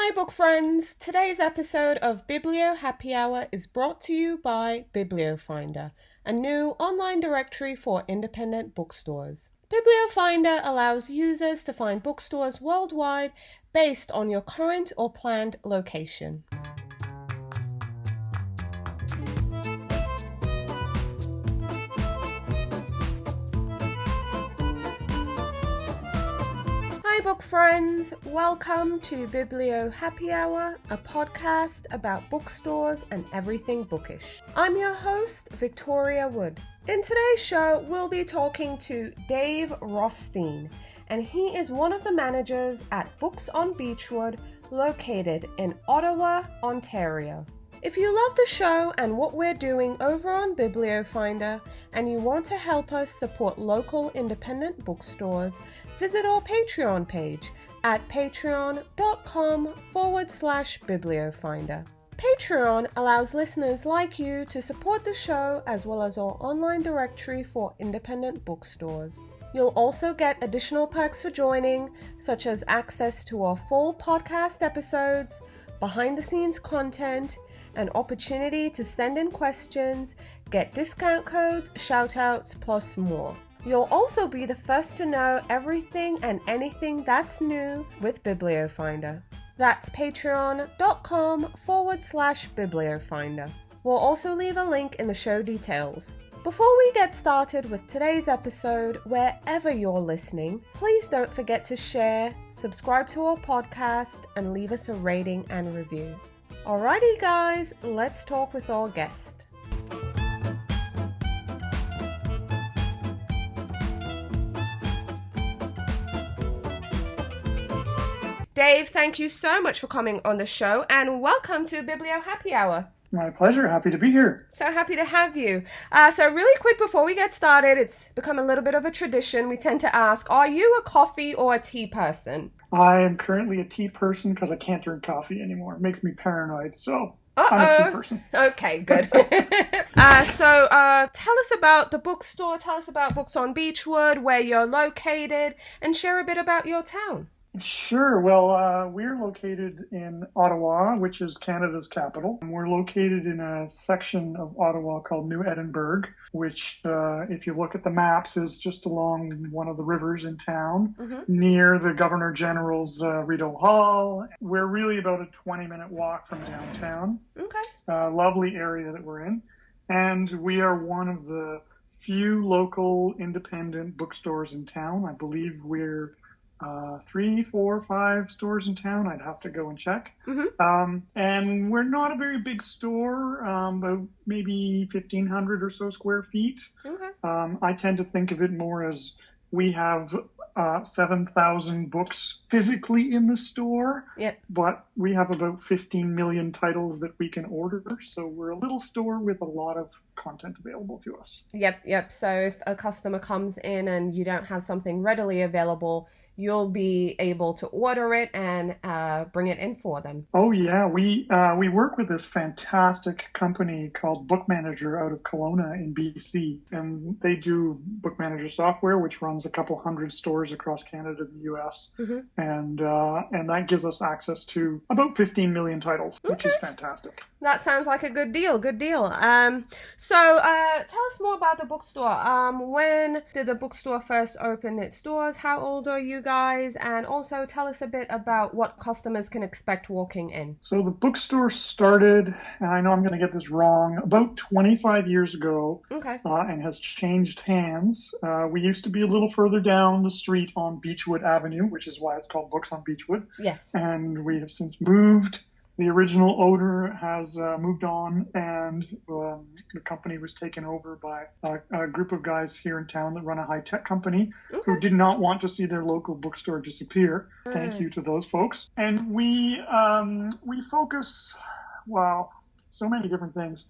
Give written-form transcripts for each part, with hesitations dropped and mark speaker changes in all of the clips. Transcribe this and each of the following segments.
Speaker 1: Hi book friends! Today's episode of Biblio Happy Hour is brought to you by Biblio Finder, a new online directory for independent bookstores. Biblio Finder allows users to find bookstores worldwide based on your current or planned location. Hi book friends, welcome to Biblio Happy Hour, a podcast about bookstores and everything bookish. I'm your host, Victoria Wood. In today's show, we'll be talking to Dave Rostenne, and he is one of the managers at Books on Beechwood, located in Ottawa, Ontario. If you love the show and what we're doing over on Biblio Finder and you want to help us support local independent bookstores, visit our Patreon page at patreon.com/bibliofinder. Patreon allows listeners like you to support the show as well as our online directory for independent bookstores. You'll also get additional perks for joining, such as access to our full podcast episodes, behind-the-scenes content, an opportunity to send in questions, get discount codes, shout-outs, plus more. You'll also be the first to know everything and anything that's new with Biblio Finder. That's patreon.com/bibliofinder. We'll also leave a link in the show details. Before we get started with today's episode, wherever you're listening, please don't forget to share, subscribe to our podcast, and leave us a rating and review. Alrighty guys, let's talk with our guest. Dave, thank you so much for coming on the show and welcome to Biblio Happy Hour.
Speaker 2: My pleasure. Happy to be here.
Speaker 1: So happy to have you. So really quick before we get started, it's become a little bit of a tradition. We tend to ask, are you a coffee or a tea person?
Speaker 2: I am currently a tea person because I can't drink coffee anymore. It makes me paranoid, so I'm a tea person.
Speaker 1: Okay, good. So tell us about the bookstore, tell us about Books on Beechwood, where you're located, and share a bit about your town.
Speaker 2: Sure. Well, we're located in Ottawa, which is Canada's capital. We're located in a section of Ottawa called New Edinburgh, which, if you look at the maps, is just along one of the rivers in town, near the Governor General's Rideau Hall. We're really about a 20-minute walk from downtown. Okay. Lovely area that we're in. And we are one of the few local independent bookstores in town. I believe we're 3, 4, 5 stores in town. I'd have to go and check. And we're not a very big store, about maybe 1,500 or so square feet. Okay. I tend to think of it more as we have 7,000 books physically in the store, but we have about 15 million titles that we can order. So we're a little store with a lot of content available to us.
Speaker 1: Yep. So if a customer comes in and you don't have something readily available, you'll be able to order it and bring it in for them.
Speaker 2: Oh yeah, we work with this fantastic company called Book Manager out of Kelowna in BC, and they do Book Manager software, which runs a couple hundred stores across Canada and the US, and that gives us access to about 15 million titles, which is fantastic.
Speaker 1: That sounds like a good deal. So tell us more about the bookstore. When did the bookstore first open its doors? How old are you guys? And also tell us a bit about what customers can expect walking in.
Speaker 2: So the bookstore started, and I know I'm going to get this wrong, about 25 years ago, and has changed hands. We used to be a little further down the street on Beechwood Avenue, which is why it's called Books on Beechwood.
Speaker 1: Yes.
Speaker 2: And we have since moved. The original owner has moved on, and the company was taken over by a group of guys here in town that run a high-tech company who did not want to see their local bookstore disappear. Thank you to those folks. And we focus, so many different things.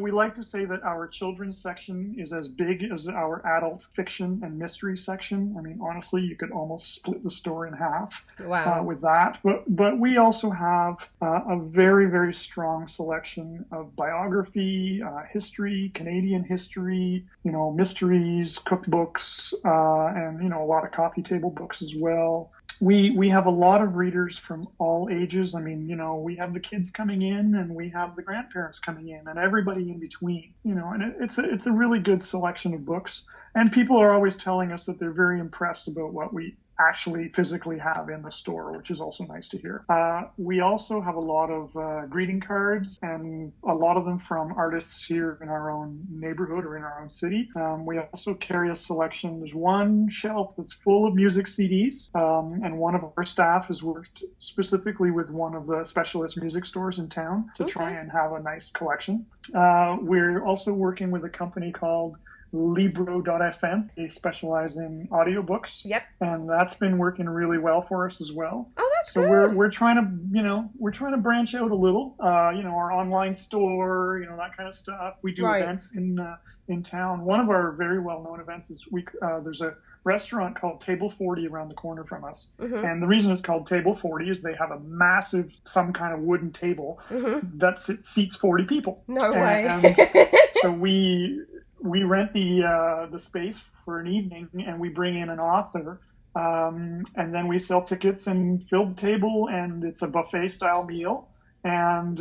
Speaker 2: We like to say that our children's section is as big as our adult fiction and mystery section. I mean, honestly, you could almost split the store in half with that. But we also have a very, very strong selection of biography, history, Canadian history, mysteries, cookbooks, and, a lot of coffee table books as well. we have a lot of readers from all ages. I mean, we have the kids coming in and we have the grandparents coming in and everybody in between, and it's a really good selection of books. And people are always telling us that they're very impressed about what we actually physically have in the store, which is also nice to hear. We also have a lot of greeting cards, and a lot of them from artists here in our own neighborhood or in our own city. We also carry a selection. There's one shelf that's full of music CDs, and one of our staff has worked specifically with one of the specialist music stores in town to try and have a nice collection. We're also working with a company called Biblio.fm. They specialize in audiobooks.
Speaker 1: Yep.
Speaker 2: And that's been working really well for us as well.
Speaker 1: Oh, that's
Speaker 2: so
Speaker 1: good.
Speaker 2: we're trying to branch out a little. Our online store, that kind of stuff. We do events in town. One of our very well-known events is there's a restaurant called Table 40 around the corner from us. Mm-hmm. And the reason it's called Table 40 is they have a massive, some kind of wooden table that seats 40 people.
Speaker 1: No way.
Speaker 2: And so we rent the space for an evening, and we bring in an author, and then we sell tickets and fill the table, and it's a buffet style meal, and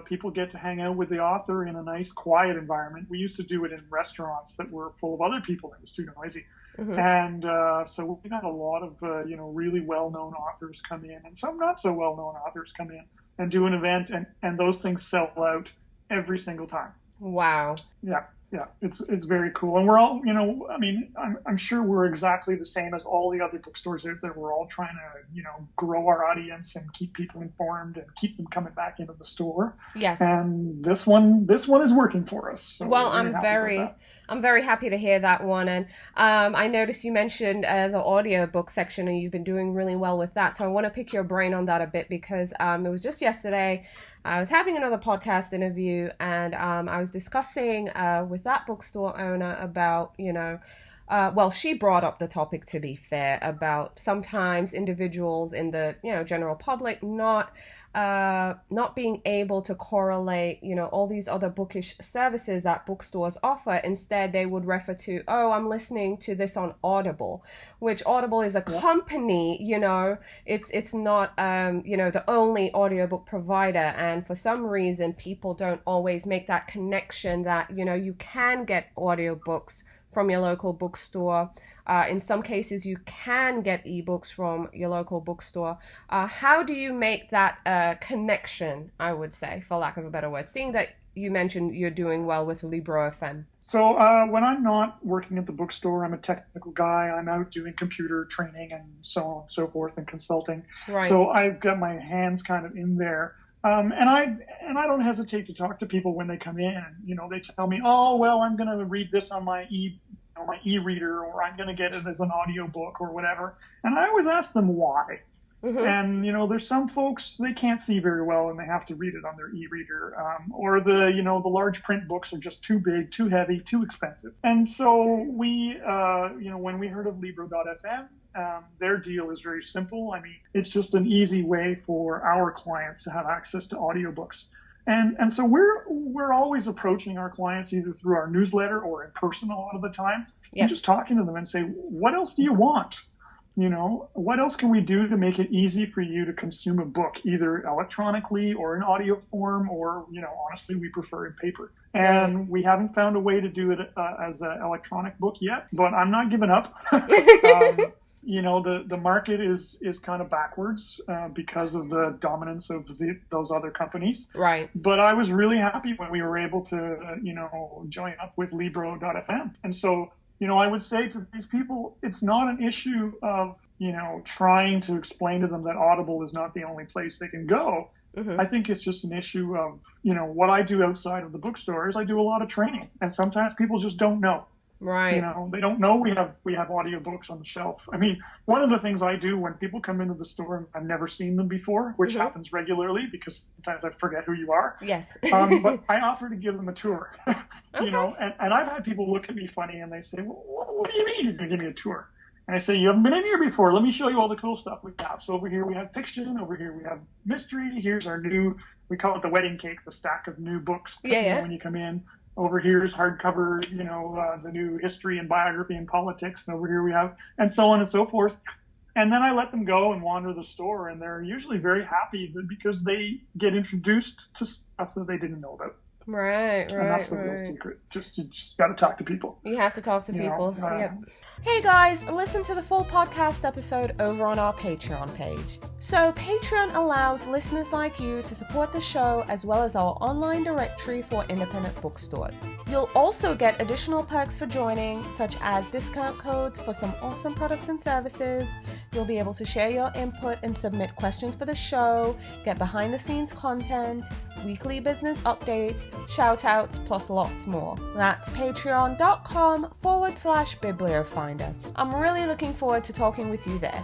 Speaker 2: people get to hang out with the author in a nice quiet environment. We used to do it in restaurants that were full of other people. It was too noisy. Mm-hmm. And so we've had a lot of really well-known authors come in, and some not so well-known authors come in and do an event, and those things sell out every single time.
Speaker 1: Wow.
Speaker 2: Yeah, it's very cool. And we're all, I'm sure we're exactly the same as all the other bookstores out there. We're all trying to, grow our audience and keep people informed and keep them coming back into the store.
Speaker 1: Yes.
Speaker 2: And this one is working for us. So
Speaker 1: well, I'm very happy to hear that one. And I noticed you mentioned the audiobook section, and you've been doing really well with that. So I want to pick your brain on that a bit, because it was just yesterday. I was having another podcast interview, and I was discussing with that bookstore owner about, she brought up the topic, to be fair, about sometimes individuals in the, general public not being able to correlate, all these other bookish services that bookstores offer. Instead, they would refer to, I'm listening to this on Audible, which Audible is a company, it's not, the only audiobook provider. And for some reason, people don't always make that connection that, you can get audiobooks from your local bookstore. In some cases, you can get ebooks from your local bookstore. How do you make that connection, I would say, for lack of a better word, seeing that you mentioned you're doing well with Biblio FM?
Speaker 2: So when I'm not working at the bookstore, I'm a technical guy. I'm out doing computer training and so on and so forth, and consulting. Right. So I've got my hands kind of in there. And I don't hesitate to talk to people when they come in. They tell me, I'm going to read this on my e-reader, or I'm going to get it as an audiobook or whatever. And I always ask them why. Mm-hmm. And, there's some folks, they can't see very well and they have to read it on their e-reader. Or the large print books are just too big, too heavy, too expensive. And so we, when we heard of Libro.fm, their deal is very simple. I mean, it's just an easy way for our clients to have access to audiobooks. And so we're always approaching our clients either through our newsletter or in person a lot of the time. Yep. And just talking to them and say, what else do you want? What else can we do to make it easy for you to consume a book, either electronically or in audio form, or, honestly, we prefer in paper. And we haven't found a way to do it as an electronic book yet, but I'm not giving up. The market is kind of backwards because of the dominance of those other companies. Right. But I was really happy when we were able to, join up with Libro.fm. And so, I would say to these people, it's not an issue of, trying to explain to them that Audible is not the only place they can go. Mm-hmm. I think it's just an issue of, what I do outside of the bookstore is I do a lot of training, and sometimes people just don't know. Right. They don't know we have audiobooks on the shelf. I mean, one of the things I do when people come into the store and I've never seen them before, which mm-hmm. happens regularly because sometimes I forget who you are. Yes. But I offer to give them a tour, and I've had people look at me funny and they say, well, what do you mean you're going to give me a tour? And I say, you haven't been in here before. Let me show you all the cool stuff we have. So over here we have fiction. Over here we have mystery. Here's our new, we call it the wedding cake, the stack of new books when you come in. Over here is hardcover, the new history and biography and politics. And over here we have, and so on and so forth. And then I let them go and wander the store, and they're usually very happy because they get introduced to stuff that they didn't know about.
Speaker 1: Right.
Speaker 2: And that's the real secret. You just got to talk to people.
Speaker 1: You have to talk to people.
Speaker 2: Yep.
Speaker 1: Hey guys, listen to the full podcast episode over on our Patreon page. So Patreon allows listeners like you to support the show as well as our online directory for independent bookstores. You'll also get additional perks for joining, such as discount codes for some awesome products and services. You'll be able to share your input and submit questions for the show, get behind the scenes content, weekly business updates, shout outs, plus lots more. That's patreon.com/bibliofinder. I'm really looking forward to talking with you there.